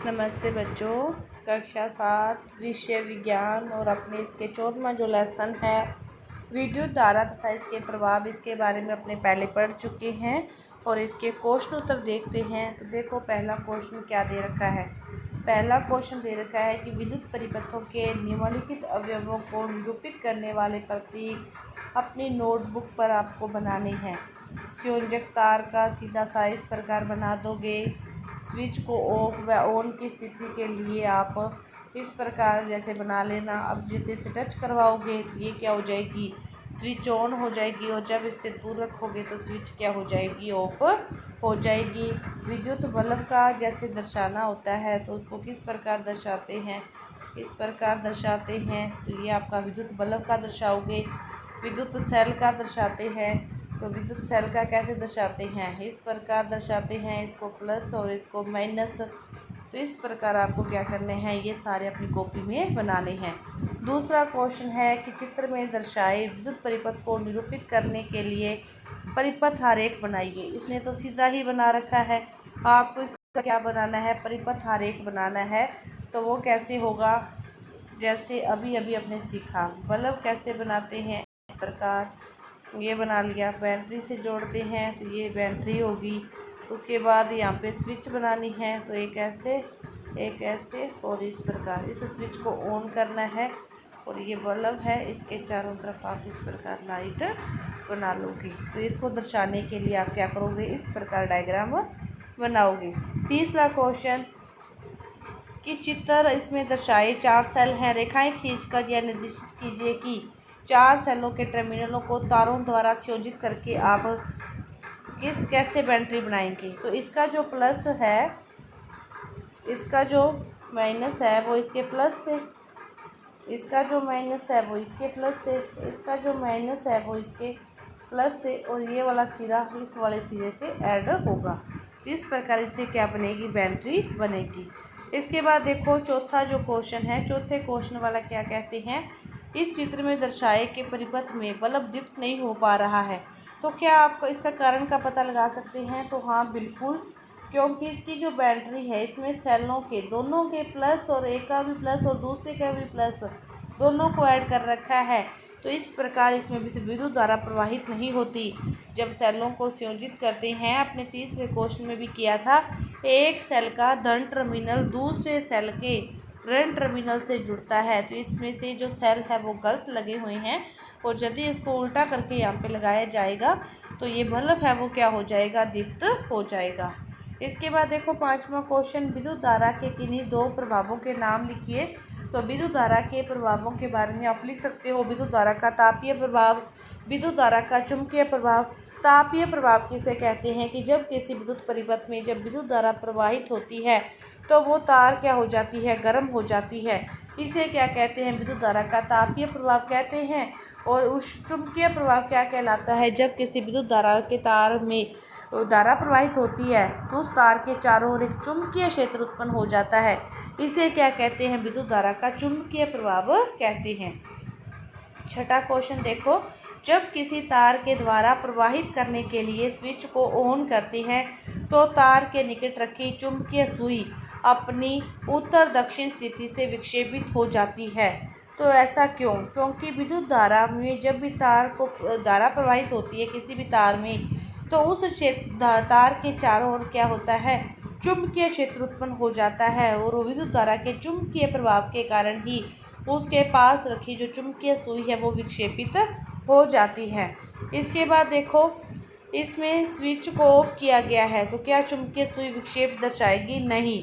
नमस्ते बच्चों। कक्षा 7 विषय विज्ञान और अपने इसके 14वां जो लेसन है विद्युत धारा तथा इसके प्रभाव, इसके बारे में अपने पहले पढ़ चुके हैं और इसके क्वेश्चन उत्तर देखते हैं। तो देखो पहला क्वेश्चन क्या दे रखा है। पहला क्वेश्चन दे रखा है कि विद्युत परिपथों के निम्नलिखित अवयवों को निरूपित करने वाले प्रतीक अपनी नोटबुक पर आपको बनाने हैं। संयोजक तार का सीधा सा इस प्रकार बना दोगे। स्विच को ऑफ व ऑन की स्थिति के लिए आप इस प्रकार जैसे बना लेना। अब जैसे इसे टच करवाओगे तो ये क्या हो जाएगी, स्विच ऑन हो जाएगी, और जब इससे दूर रखोगे तो स्विच क्या हो जाएगी, ऑफ हो जाएगी। विद्युत बल्ब का जैसे दर्शाना होता है तो उसको किस प्रकार दर्शाते हैं, इस प्रकार दर्शाते हैं। तो ये आपका विद्युत बल्ब का दर्शाओगे। विद्युत सेल का दर्शाते हैं तो विद्युत सेल का कैसे दर्शाते हैं, इस प्रकार दर्शाते हैं, इसको प्लस और इसको माइनस। तो इस प्रकार आपको क्या करने हैं, ये सारे अपनी कॉपी में बनाने हैं। दूसरा क्वेश्चन है कि चित्र में दर्शाए विद्युत परिपथ को निरूपित करने के लिए परिपथ आरेख बनाइए। इसने तो सीधा ही बना रखा है, आपको इसका क्या बनाना है, परिपथ आरेख बनाना है। तो वो कैसे होगा, जैसे अभी अभी आपने सीखा बल्ब कैसे बनाते हैं, इस प्रकार ये बना लिया। बैटरी से जोड़ते हैं तो ये बैटरी होगी। उसके बाद यहाँ पे स्विच बनानी है तो एक ऐसे और इस प्रकार इस स्विच को ऑन करना है। और ये बल्ब है, इसके चारों तरफ आप इस प्रकार लाइट बना लोगे। तो इसको दर्शाने के लिए आप क्या करोगे, इस प्रकार डायग्राम बनाओगे। तीसरा क्वेश्चन कि चित्र इसमें दर्शाए 4 सेल हैं, रेखाएं खींचकर यह निर्दिष्ट कीजिए कि 4 सेलों के टर्मिनलों को तारों द्वारा संयोजित करके आप कैसे बैटरी बनाएंगे। तो इसका जो प्लस है, इसका जो माइनस है वो इसके प्लस से, इसका जो माइनस है वो इसके प्लस से, इसका जो माइनस है वो इसके प्लस से, और ये वाला सिरा इस वाले सिरे से ऐड होगा। जिस प्रकार इससे क्या बनेगी, बैटरी बनेगी। इसके बाद देखो चौथा जो क्वेश्चन है, चौथे क्वेश्चन वाला क्या कहते हैं, इस चित्र में दर्शाए कि परिपथ में बल्ब दीप्त नहीं हो पा रहा है। तो क्या आप इसका कारण का पता लगा सकते हैं। तो हाँ बिल्कुल, क्योंकि इसकी जो बैटरी है इसमें सेलों के दोनों के प्लस और एक का भी प्लस और दूसरे का भी प्लस दोनों को ऐड कर रखा है। तो इस प्रकार इसमें विद्युत धारा प्रवाहित नहीं होती। जब सेलों को संयोजित करते हैं, अपने तीसरे क्वेश्चन में भी किया था, एक सेल का धन टर्मिनल दूसरे सेल के ऋण टर्मिनल से जुड़ता है। तो इसमें से जो सेल है वो गलत लगे हुए हैं, और यदि इसको उल्टा करके यहाँ पे लगाया जाएगा तो ये बल्ब है वो क्या हो जाएगा, दीप्त हो जाएगा। इसके बाद देखो पांचवा क्वेश्चन, विद्युत धारा के किन्हीं 2 प्रभावों के नाम लिखिए। तो विद्युत धारा के प्रभावों के बारे में आप लिख सकते हो, विद्युत धारा का तापीय प्रभाव, विद्युत धारा का चुंबकीय प्रभाव। तापीय प्रभाव किसे कहते हैं कि जब किसी विद्युत परिपथ में जब विद्युत धारा प्रवाहित होती है तो वो तार क्या हो जाती है, गर्म हो जाती है। इसे क्या कहते हैं, विद्युत धारा का तापीय प्रभाव कहते हैं। और उस चुंबकीय प्रभाव क्या कहलाता है, जब किसी विद्युत धारा के तार में धारा प्रवाहित होती है तो उस तार के चारों ओर एक चुंबकीय क्षेत्र उत्पन्न हो जाता है। इसे क्या कहते हैं, विद्युत धारा का चुंबकीय प्रभाव कहते हैं। छठा क्वेश्चन देखो, जब किसी तार के द्वारा प्रवाहित करने के लिए स्विच को ऑन करते हैं तो तार के निकट रखी चुंबकीय सुई अपनी उत्तर दक्षिण स्थिति से विक्षेपित हो जाती है। तो ऐसा क्यों, क्योंकि विद्युत धारा में जब भी तार को धारा प्रवाहित होती है किसी भी तार में, तो उस क्षेत्र तार के चारों ओर क्या होता है, चुंबकीय क्षेत्र उत्पन्न हो जाता है। और विद्युत धारा के चुंबकीय प्रभाव के कारण ही उसके पास रखी जो चुंबकीय सुई है वो विक्षेपित हो जाती है। इसके बाद देखो इसमें स्विच को ऑफ किया गया है तो क्या चुंबकीय सुई विक्षेप दर्शाएगी, नहीं,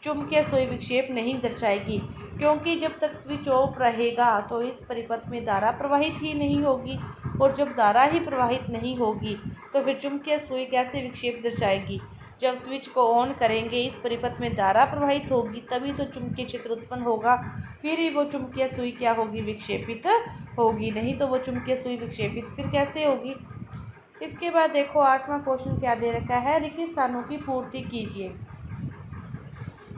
चुंबकीय सुई विक्षेप नहीं दर्शाएगी, क्योंकि जब तक स्विच ऑफ रहेगा तो इस परिपथ में धारा प्रवाहित ही नहीं होगी। और जब धारा ही प्रवाहित नहीं होगी तो फिर चुंबकीय सुई कैसे विक्षेप दर्शाएगी। जब स्विच को ऑन करेंगे, इस परिपथ में धारा प्रवाहित होगी, तभी तो चुंबकीय क्षेत्र उत्पन्न होगा, फिर ही वो चुंबकीय सुई क्या होगी, विक्षेपित होगी, नहीं तो वो चुंबकीय सुई विक्षेपित फिर कैसे होगी। इसके बाद देखो आठवां क्वेश्चन क्या दे रखा है, रिक्त स्थानों की पूर्ति कीजिए।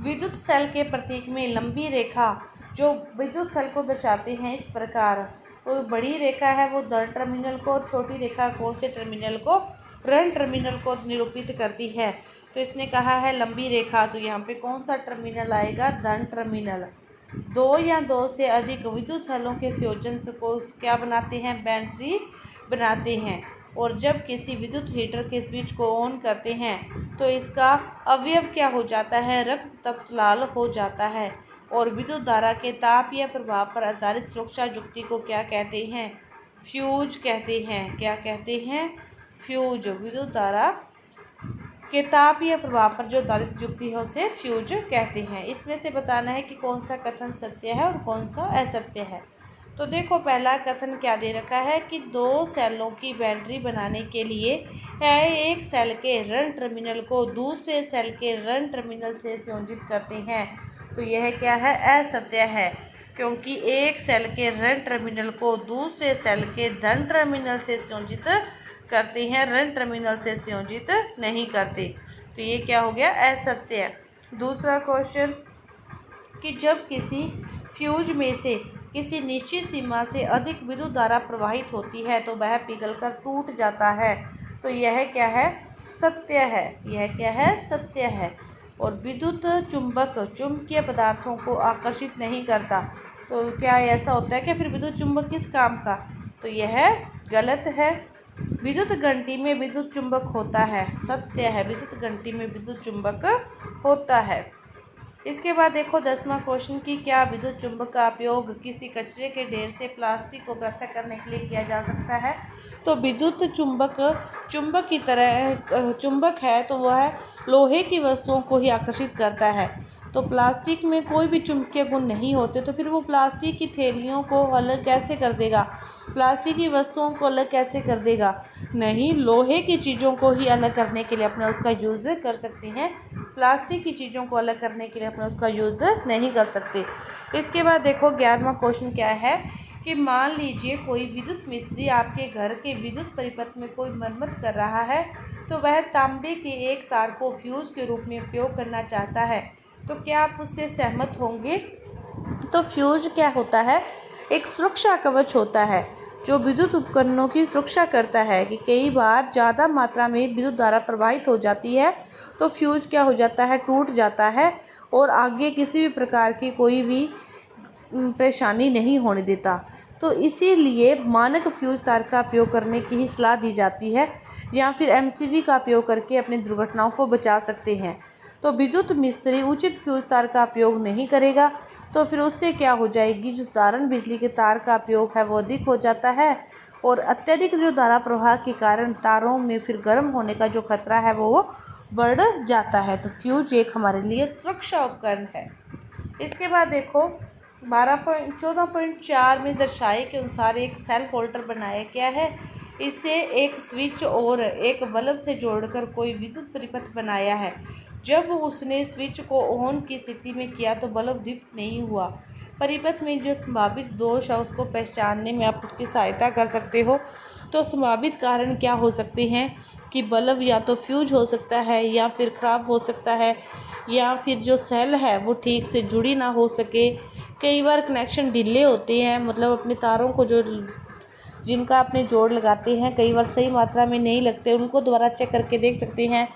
विद्युत सेल के प्रतीक में लंबी रेखा जो विद्युत सेल को दर्शाते हैं इस प्रकार, वो बड़ी रेखा है वो धन टर्मिनल को, और छोटी रेखा कौन से टर्मिनल को, रन टर्मिनल को निरूपित करती है। तो इसने कहा है लंबी रेखा, तो यहाँ पे कौन सा टर्मिनल आएगा? धन टर्मिनल। दो या दो से अधिक विद्युत सेलों के संयोजन को क्या बनाते हैं? बैटरी बनाते हैं। और जब किसी विद्युत हीटर के स्विच को ऑन करते हैं तो इसका अवयव क्या हो जाता है? रक्त तप्त लाल हो जाता है। और विद्युत धारा के ताप या प्रभाव पर आधारित सुरक्षा युक्ति को क्या कहते हैं? फ्यूज कहते हैं। क्या कहते हैं? फ्यूज। विद्युत धारा के ताप या प्रभाव पर जो आधारित युक्ति है उसे फ्यूज कहते हैं। इसमें से बताना है कि कौन सा कथन सत्य है और कौन सा असत्य है। तो देखो पहला कथन क्या दे रखा है कि दो सेलों की बैटरी बनाने के लिए एक सेल के रन टर्मिनल को दूसरे सेल के रन टर्मिनल से संयोजित करते हैं। तो यह क्या है? असत्य है, क्योंकि एक सेल के रन टर्मिनल को दूसरे सेल के धन टर्मिनल से संयोजित करते हैं, रन टर्मिनल से संयोजित नहीं करते। तो ये क्या हो गया? असत्य। दूसरा क्वेश्चन कि जब किसी फ्यूज में से किसी निश्चित सीमा से अधिक विद्युत धारा प्रवाहित होती है तो वह पिघलकर टूट जाता है। तो यह क्या है? सत्य है। यह क्या है? सत्य है। और विद्युत चुंबक चुंबकीय पदार्थों को आकर्षित नहीं करता। तो क्या ऐसा होता है कि फिर विद्युत चुंबक किस काम का? तो यह गलत है। विद्युत घंटी में विद्युत चुंबक होता है। सत्य है, विद्युत घंटी में विद्युत चुंबक होता है। इसके बाद देखो 10वां क्वेश्चन की क्या विद्युत चुंबक का उपयोग किसी कचरे के ढेर से प्लास्टिक को पृथक करने के लिए किया जा सकता है? तो विद्युत चुंबक चुंबक की तरह चुंबक है तो वह लोहे की वस्तुओं को ही आकर्षित करता है। तो प्लास्टिक में कोई भी चुंबकीय गुण नहीं होते, तो फिर वो प्लास्टिक की थैलियों को अलग कैसे कर देगा? प्लास्टिक की वस्तुओं को अलग कैसे कर देगा? नहीं, लोहे की चीज़ों को ही अलग करने के लिए अपने उसका यूज़ कर सकते हैं। प्लास्टिक की चीज़ों को अलग करने के लिए अपने उसका यूज़ नहीं कर सकते। इसके बाद देखो 11वां क्वेश्चन क्या है कि मान लीजिए कोई विद्युत मिस्त्री आपके घर के विद्युत परिपथ में कोई मरम्मत कर रहा है, तो वह तांबे के एक तार को फ्यूज़ के रूप में उपयोग करना चाहता है। तो क्या आप उससे सहमत होंगे? तो फ्यूज क्या होता है? एक सुरक्षा कवच होता है जो विद्युत उपकरणों की सुरक्षा करता है कि कई बार ज़्यादा मात्रा में विद्युत धारा प्रवाहित हो जाती है तो फ्यूज क्या हो जाता है? टूट जाता है और आगे किसी भी प्रकार की कोई भी परेशानी नहीं होने देता। तो इसीलिए मानक फ्यूज तार का उपयोग करने की ही सलाह दी जाती है, या फिर एमसीवी का उपयोग करके अपनी दुर्घटनाओं को बचा सकते हैं। तो विद्युत मिस्त्री उचित फ्यूज तार का उपयोग नहीं करेगा तो फिर उससे क्या हो जाएगी? जो साधारण बिजली के तार का उपयोग है वो अधिक हो जाता है और अत्यधिक जो धारा प्रवाह के कारण तारों में फिर गर्म होने का जो खतरा है वो बढ़ जाता है। तो फ्यूज एक हमारे लिए सुरक्षा उपकरण है। इसके बाद देखो 14.4 में दर्शाए के अनुसार एक सेल होल्डर बनाया गया है। इसे एक स्विच और एक बल्ब से जोड़कर कोई विद्युत परिपथ बनाया है। जब उसने स्विच को ऑन की स्थिति में किया तो बल्ब दीप्त नहीं हुआ। परिपथ में जो संभावित दोष है उसको पहचानने में आप उसकी सहायता कर सकते हो। तो संभावित कारण क्या हो सकते हैं कि बल्ब या तो फ्यूज हो सकता है या फिर ख़राब हो सकता है, या फिर जो सेल है वो ठीक से जुड़ी ना हो सके। कई बार कनेक्शन ढीले होते हैं, मतलब अपने तारों को जो जिनका अपने जोड़ लगाते हैं कई बार सही मात्रा में नहीं लगते, उनको दोबारा चेक करके देख सकते हैं।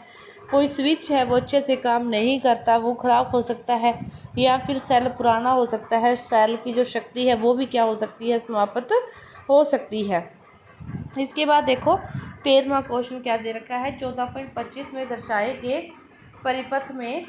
कोई स्विच है वो अच्छे से काम नहीं करता, वो ख़राब हो सकता है, या फिर सेल पुराना हो सकता है, सेल की जो शक्ति है वो भी क्या हो सकती है? समाप्त हो सकती है। इसके बाद देखो 13वां क्वेश्चन क्या दे रखा है? 14.25 में दर्शाए गए परिपथ में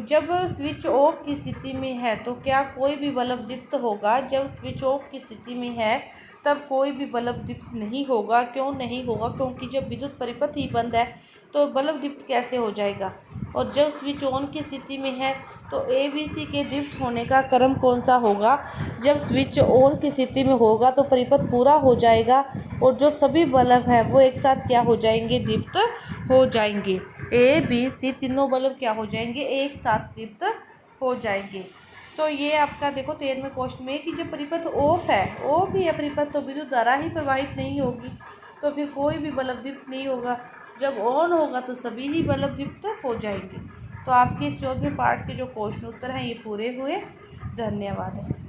जब स्विच ऑफ की स्थिति में है तो क्या कोई भी बल्ब दीप्त होगा? जब स्विच ऑफ की स्थिति में है तब कोई भी बल्ब दीप्त नहीं होगा। क्यों नहीं होगा? क्योंकि जब विद्युत परिपथ ही बंद है तो बल्ब दीप्त कैसे हो जाएगा? और जब स्विच ऑन की स्थिति में है तो ABC के दीप्त होने का क्रम कौन सा होगा? जब स्विच ऑन की स्थिति में होगा तो परिपथ पूरा हो जाएगा और जो सभी बल्ब है वो एक साथ क्या हो जाएंगे? दीप्त हो जाएंगे। ABC तीनों बल्ब क्या हो जाएंगे? एक साथ दीप्त हो जाएंगे। तो ये आपका देखो 13वें क्वेश्चन में कि जब परिपथ ऑफ है, ऑफ ही है परिपथ, तो विद्युत धारा ही प्रवाहित नहीं होगी, तो फिर कोई भी बल्ब दीप्त नहीं होगा। जब ऑन होगा तो सभी ही बल्ब दीप्त हो जाएंगे। तो आपके 14वें पार्ट के जो क्वेश्चन उत्तर हैं ये पूरे हुए। धन्यवाद।